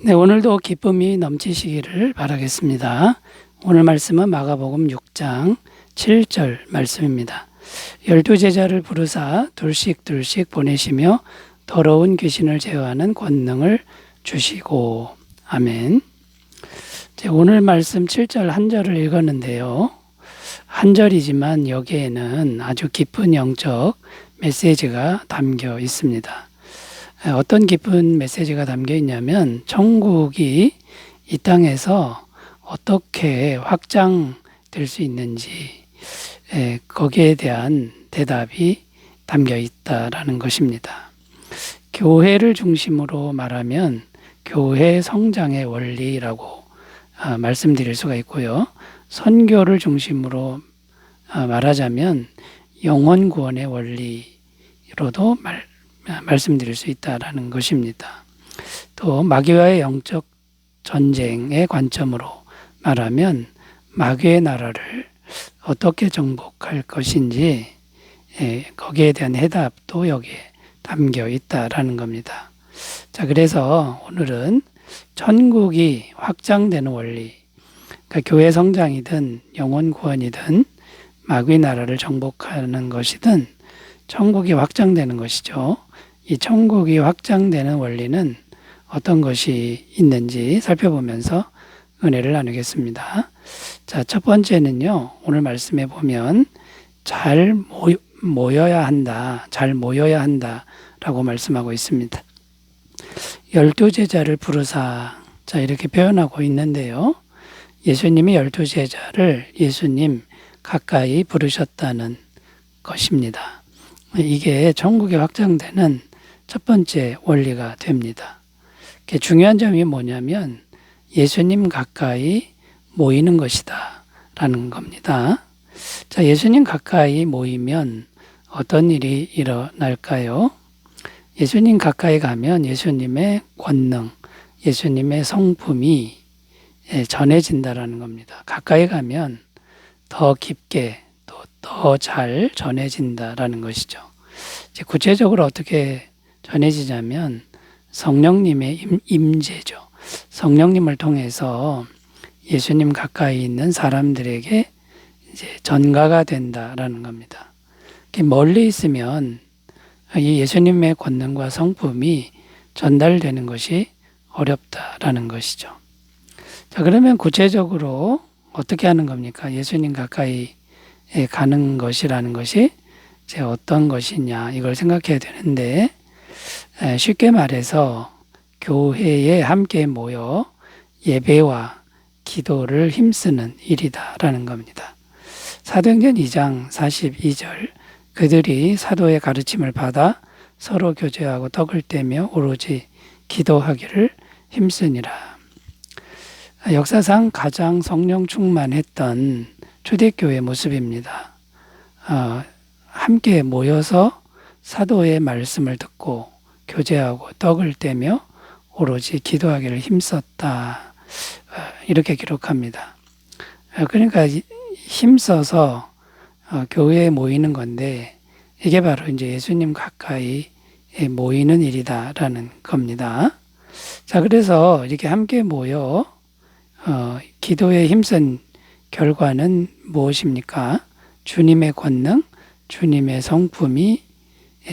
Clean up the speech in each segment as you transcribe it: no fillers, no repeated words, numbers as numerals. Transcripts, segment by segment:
네, 오늘도 기쁨이 넘치시기를 바라겠습니다. 오늘 말씀은 마가복음 6장 7절 말씀입니다. 12제자를 부르사 둘씩 보내시며 더러운 귀신을 제어하는 권능을 주시고. 아멘. 오늘 말씀 7절 한 절을 읽었는데요. 한 절이지만 여기에는 아주 깊은 영적 메시지가 담겨 있습니다. 어떤 깊은 메시지가 담겨 있냐면 천국이 이 땅에서 어떻게 확장될 수 있는지 거기에 대한 대답이 담겨 있다라는 것입니다. 교회를 중심으로 말하면 교회 성장의 원리라고 말씀드릴 수가 있고요. 선교를 중심으로 말하자면 영혼 구원의 원리로도 말씀드릴 수 있다라는 것입니다. 또 마귀와의 영적 전쟁의 관점으로 말하면 마귀의 나라를 어떻게 정복할 것인지 거기에 대한 해답도 여기에 담겨 있다라는 겁니다. 자, 그래서 오늘은 천국이 확장되는 원리, 그러니까 교회 성장이든 영혼 구원이든 마귀 나라를 정복하는 것이든 천국이 확장되는 것이죠. 이 천국이 확장되는 원리는 어떤 것이 있는지 살펴보면서 은혜를 나누겠습니다. 자, 첫 번째는요, 오늘 말씀에 보면 잘 모여야 한다, 라고 말씀하고 있습니다. 12제자를 부르사, 자, 이렇게 표현하고 있는데요. 예수님이 12제자를 예수님 가까이 부르셨다는 것입니다. 이게 천국이 확장되는 첫 번째 원리가 됩니다. 중요한 점이 뭐냐면 예수님 가까이 모이는 것이다 라는 겁니다. 자, 예수님 가까이 모이면 어떤 일이 일어날까요? 예수님 가까이 가면 예수님의 권능, 예수님의 성품이 전해진다라는 겁니다. 가까이 가면 더 깊게 또 더 잘 전해진다라는 것이죠. 구체적으로 어떻게 전해지냐면 성령님의 임재죠. 성령님을 통해서 예수님 가까이 있는 사람들에게 이제 전가가 된다라는 겁니다. 멀리 있으면 이 예수님의 권능과 성품이 전달되는 것이 어렵다라는 것이죠. 자, 그러면 구체적으로 어떻게 하는 겁니까? 예수님 가까이 가는 것이라는 것이 이제 어떤 것이냐, 이걸 생각해야 되는데, 쉽게 말해서 교회에 함께 모여 예배와 기도를 힘쓰는 일이다라는 겁니다. 사도행전 2장 42절, 그들이 사도의 가르침을 받아 서로 교제하고 떡을 떼며 오로지 기도하기를 힘쓰니라. 역사상 가장 성령 충만했던 초대교회 모습입니다. 함께 모여서 사도의 말씀을 듣고 교제하고 떡을 떼며 오로지 기도하기를 힘썼다. 이렇게 기록합니다. 그러니까 힘써서 교회에 모이는 건데 이게 바로 이제 예수님 가까이 모이는 일이다라는 겁니다. 자, 그래서 이렇게 함께 모여 기도에 힘쓴 결과는 무엇입니까? 주님의 권능, 주님의 성품이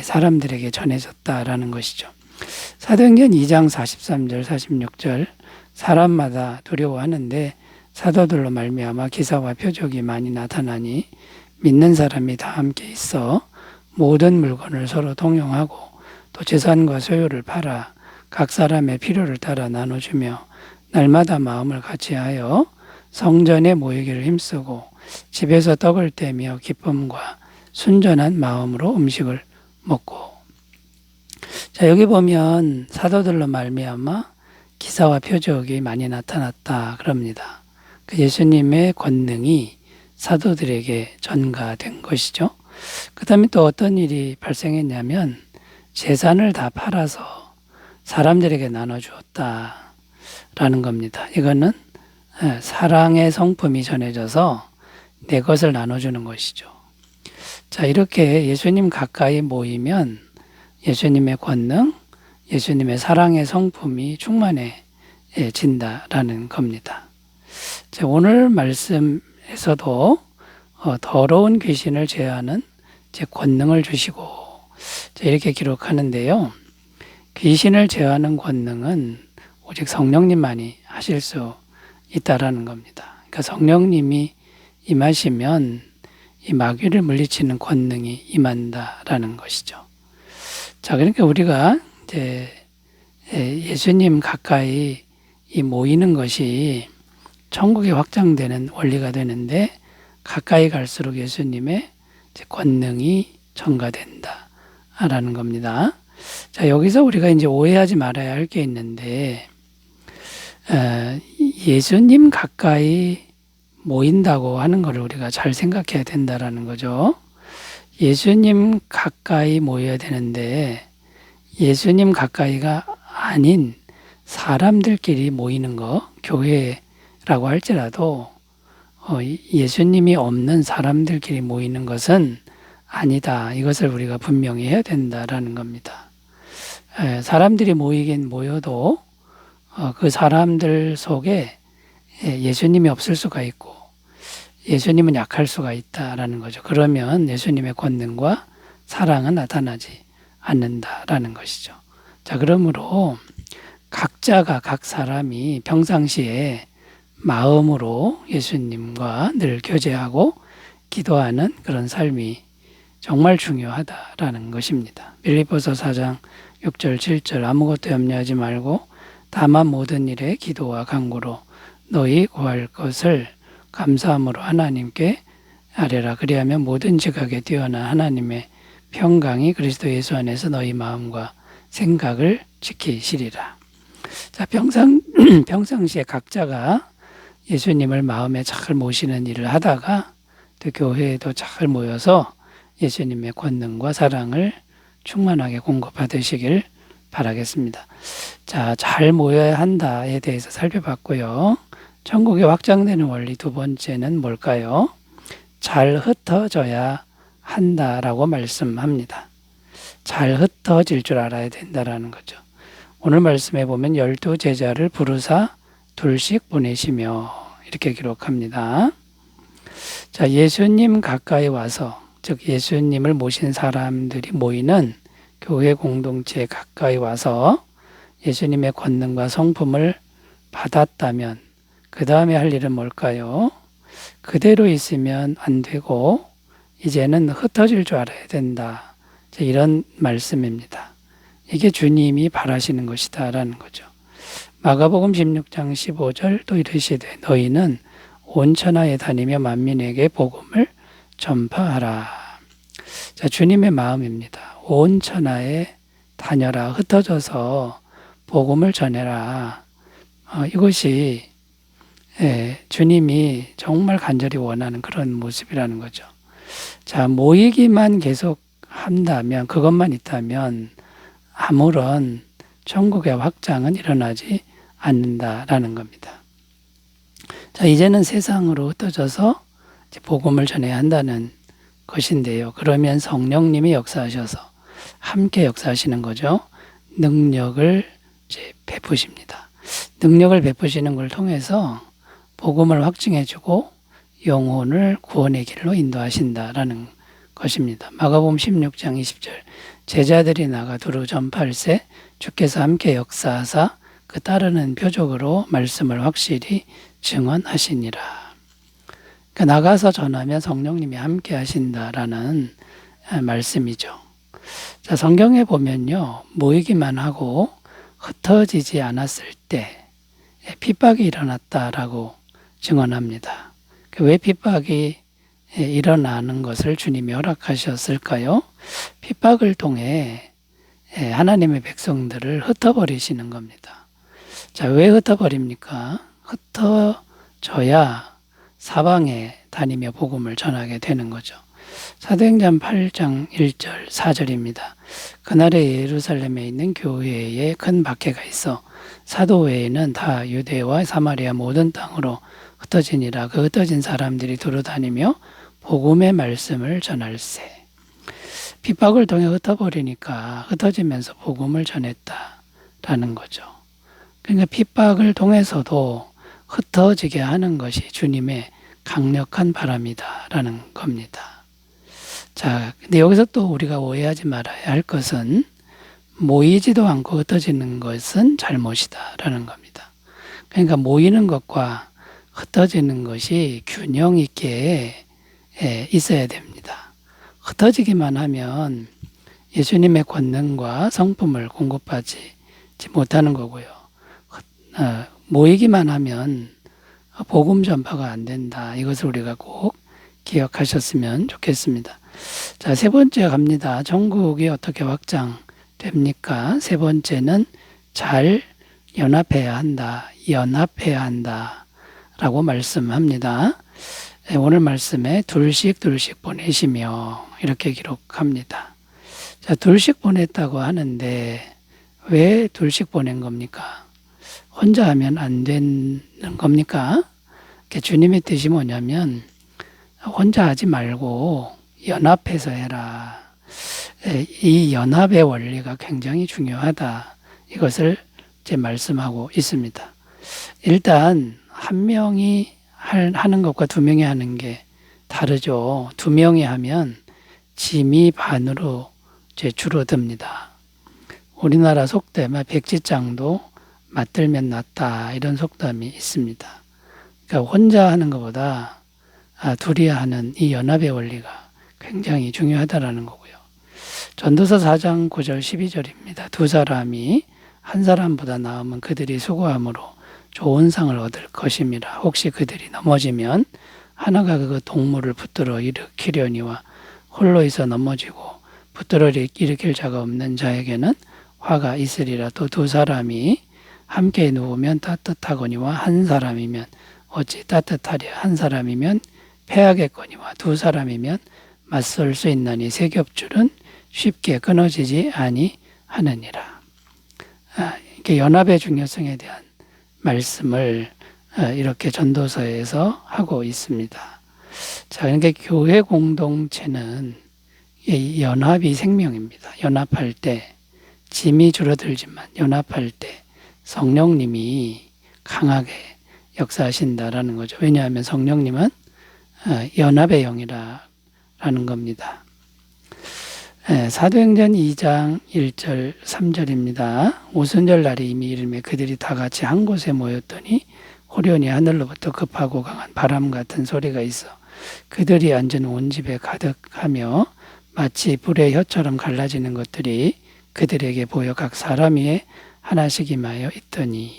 사람들에게 전해졌다라는 것이죠. 사도행전 2장 43절, 46절, 사람마다 두려워하는데 사도들로 말미암아 기사와 표적이 많이 나타나니 믿는 사람이 다 함께 있어 모든 물건을 서로 동용하고 또 재산과 소유를 팔아 각 사람의 필요를 따라 나눠주며 날마다 마음을 같이하여 성전에 모이기를 힘쓰고 집에서 떡을 떼며 기쁨과 순전한 마음으로 음식을 먹고. 자, 여기 보면 사도들로 말미암아 기사와 표적이 많이 나타났다 그럽니다. 그 예수님의 권능이 사도들에게 전가된 것이죠. 그 다음에 또 어떤 일이 발생했냐면 재산을 다 팔아서 사람들에게 나눠주었다라는 겁니다. 이거는 사랑의 성품이 전해져서 내 것을 나눠주는 것이죠. 자, 이렇게 예수님 가까이 모이면 예수님의 권능, 예수님의 사랑의 성품이 충만해지는 진다라는 겁니다. 자, 오늘 말씀에서도 더러운 귀신을 제어하는 권능을 주시고 이렇게 기록하는데요. 귀신을 제어하는 권능은 오직 성령님만이 하실 수 있다라는 겁니다. 그러니까 성령님이 임하시면 이 마귀를 물리치는 권능이 임한다라는 것이죠. 자, 그러니까 우리가 이제 예수님 가까이 모이는 것이 천국이 확장되는 원리가 되는데 가까이 갈수록 예수님의 권능이 전가된다라는 겁니다. 자, 여기서 우리가 이제 오해하지 말아야 할 게 있는데 예수님 가까이 모인다고 하는 것을 우리가 잘 생각해야 된다라는 거죠. 예수님 가까이 모여야 되는데 예수님 가까이가 아닌 사람들끼리 모이는 거, 교회라고 할지라도 예수님이 없는 사람들끼리 모이는 것은 아니다. 이것을 우리가 분명히 해야 된다라는 겁니다. 사람들이 모이긴 모여도 그 사람들 속에 예수님이 없을 수가 있고 예수님은 약할 수가 있다라는 거죠. 그러면 예수님의 권능과 사랑은 나타나지 않는다라는 것이죠. 자, 그러므로 각자가 각 사람이 평상시에 마음으로 예수님과 늘 교제하고 기도하는 그런 삶이 정말 중요하다라는 것입니다. 빌립보서 4장 6절 7절 아무것도 염려하지 말고 다만 모든 일에 기도와 간구로 너희 구할 것을 감사함으로 하나님께 아뢰라. 그리하면 모든 지각에 뛰어난 하나님의 평강이 그리스도 예수 안에서 너희 마음과 생각을 지키시리라. 자, 평상시에 각자가 예수님을 마음에 잘 모시는 일을 하다가 또 교회에도 잘 모여서 예수님의 권능과 사랑을 충만하게 공급받으시길 바라겠습니다. 자, 잘 모여야 한다에 대해서 살펴봤고요. 천국이 확장되는 원리 두 번째는 뭘까요? 잘 흩어져야 한다라고 말씀합니다. 잘 흩어질 줄 알아야 된다라는 거죠. 오늘 말씀에 보면 12제자를 부르사 둘씩 보내시며 이렇게 기록합니다. 자, 예수님 가까이 와서 즉 예수님을 모신 사람들이 모이는 교회 공동체에 가까이 와서 예수님의 권능과 성품을 받았다면 그 다음에 할 일은 뭘까요? 그대로 있으면 안 되고 이제는 흩어질 줄 알아야 된다. 이런 말씀입니다. 이게 주님이 바라시는 것이다라는 거죠. 마가복음 16장 15절 또 이르시되 너희는 온 천하에 다니며 만민에게 복음을 전파하라. 자, 주님의 마음입니다. 온 천하에 다녀라. 흩어져서 복음을 전해라. 이것이 주님이 정말 간절히 원하는 그런 모습이라는 거죠. 자, 모이기만 계속 한다면, 그것만 있다면 아무런 천국의 확장은 일어나지 않는다라는 겁니다. 자, 이제는 세상으로 흩어져서 복음을 전해야 한다는 것인데요. 그러면 성령님이 역사하셔서 함께 역사하시는 거죠. 능력을 베푸십니다. 능력을 베푸시는 걸 통해서 복음을 확증해주고 영혼을 구원의 길로 인도하신다라는 것입니다. 마가복음 16장 20절 제자들이 나가 두루 전파할세 주께서 함께 역사하사 그 따르는 표적으로 말씀을 확실히 증언하시니라. 그러니까 나가서 전하면 성령님이 함께 하신다라는 말씀이죠. 자, 성경에 보면요, 모이기만 하고 흩어지지 않았을 때 핍박이 일어났다라고 증언합니다. 왜 핍박이 일어나는 것을 주님이 허락하셨을까요? 핍박을 통해 하나님의 백성들을 흩어버리시는 겁니다. 자, 왜 흩어버립니까? 흩어져야 사방에 다니며 복음을 전하게 되는 거죠. 사도행전 8장 1절 4절입니다. 그날에 예루살렘에 있는 교회에 큰 박해가 있어 사도 외에는 다 유대와 사마리아 모든 땅으로 흩어지니라. 그 흩어진 사람들이 두루다니며 복음의 말씀을 전할세. 핍박을 통해 흩어버리니까 흩어지면서 복음을 전했다라는 거죠. 그러니까 핍박을 통해서도 흩어지게 하는 것이 주님의 강력한 바람이다라는 겁니다. 자, 근데 여기서 또 우리가 오해하지 말아야 할 것은 모이지도 않고 흩어지는 것은 잘못이다라는 겁니다. 그러니까 모이는 것과 흩어지는 것이 균형 있게 있어야 됩니다. 흩어지기만 하면 예수님의 권능과 성품을 공급하지 못하는 거고요. 모이기만 하면 복음 전파가 안 된다. 이것을 우리가 꼭 기억하셨으면 좋겠습니다. 자, 세 번째 갑니다. 전국이 어떻게 확장됩니까? 세 번째는 잘 연합해야 한다. 연합해야 한다. 라고 말씀합니다. 오늘 말씀에 둘씩 보내시며 이렇게 기록합니다. 자, 둘씩 보냈다고 하는데 왜 둘씩 보낸 겁니까? 혼자 하면 안 되는 겁니까? 주님의 뜻이 뭐냐면 혼자 하지 말고 연합해서 해라. 이 연합의 원리가 굉장히 중요하다. 이것을 제 말씀하고 있습니다. 일단 한 명이 하는 것과 두 명이 하는 게 다르죠. 두 명이 하면 짐이 반으로 줄어듭니다. 우리나라 속담에 백지장도 맞들면 낫다 이런 속담이 있습니다. 그러니까 혼자 하는 것보다 둘이 하는 이 연합의 원리가 굉장히 중요하다라는 거고요. 전도서 4장 9절 12절입니다. 두 사람이 한 사람보다 나으면 그들이 수고함으로 좋은 상을 얻을 것임이라. 혹시 그들이 넘어지면 하나가 그 동물을 붙들어 일으키려니와 홀로 있어 넘어지고 붙들어 일으킬 자가 없는 자에게는 화가 있으리라. 또 두 사람이 함께 누우면 따뜻하거니와 한 사람이면 어찌 따뜻하랴. 한 사람이면 패하겠거니와 두 사람이면 맞설 수 있나니 세 겹줄은 쉽게 끊어지지 아니하느니라. 이렇게 연합의 중요성에 대한 말씀을 이렇게 전도서에서 하고 있습니다. 자, 그러니까 교회 공동체는 연합이 생명입니다. 연합할 때 짐이 줄어들지만 연합할 때 성령님이 강하게 역사하신다라는 거죠. 왜냐하면 성령님은 연합의 영이라는 겁니다. 사도행전 2장 1절 3절입니다. 오순절 날이 이미 이르매 그들이 다 같이 한 곳에 모였더니 호련히 하늘로부터 급하고 강한 바람 같은 소리가 있어 그들이 앉은 온 집에 가득하며 마치 불의 혀처럼 갈라지는 것들이 그들에게 보여 각 사람 위에 하나씩 임하여 있더니.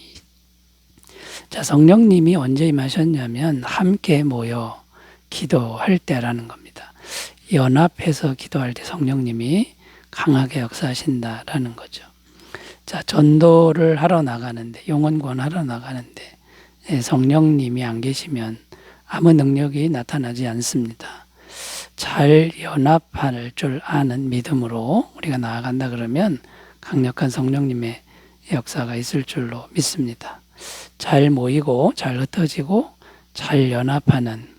자, 성령님이 언제 임하셨냐면 함께 모여 기도할 때라는 겁니다. 연합해서 기도할 때 성령님이 강하게 역사하신다라는 거죠. 자, 전도를 하러 나가는데, 영혼권 하러 나가는데 성령님이 안 계시면 아무 능력이 나타나지 않습니다. 잘 연합할 줄 아는 믿음으로 우리가 나아간다 그러면 강력한 성령님의 역사가 있을 줄로 믿습니다. 잘 모이고 잘 흩어지고 잘 연합하는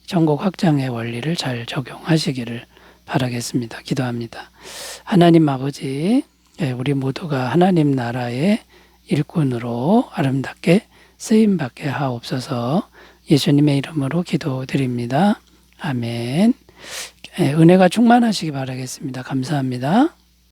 전국 확장의 원리를 잘 적용하시기를 바라겠습니다. 기도합니다. 하나님 아버지, 우리 모두가 하나님 나라의 일꾼으로 아름답게 쓰임받게 하옵소서. 예수님의 이름으로 기도드립니다. 아멘. 은혜가 충만하시기 바라겠습니다. 감사합니다.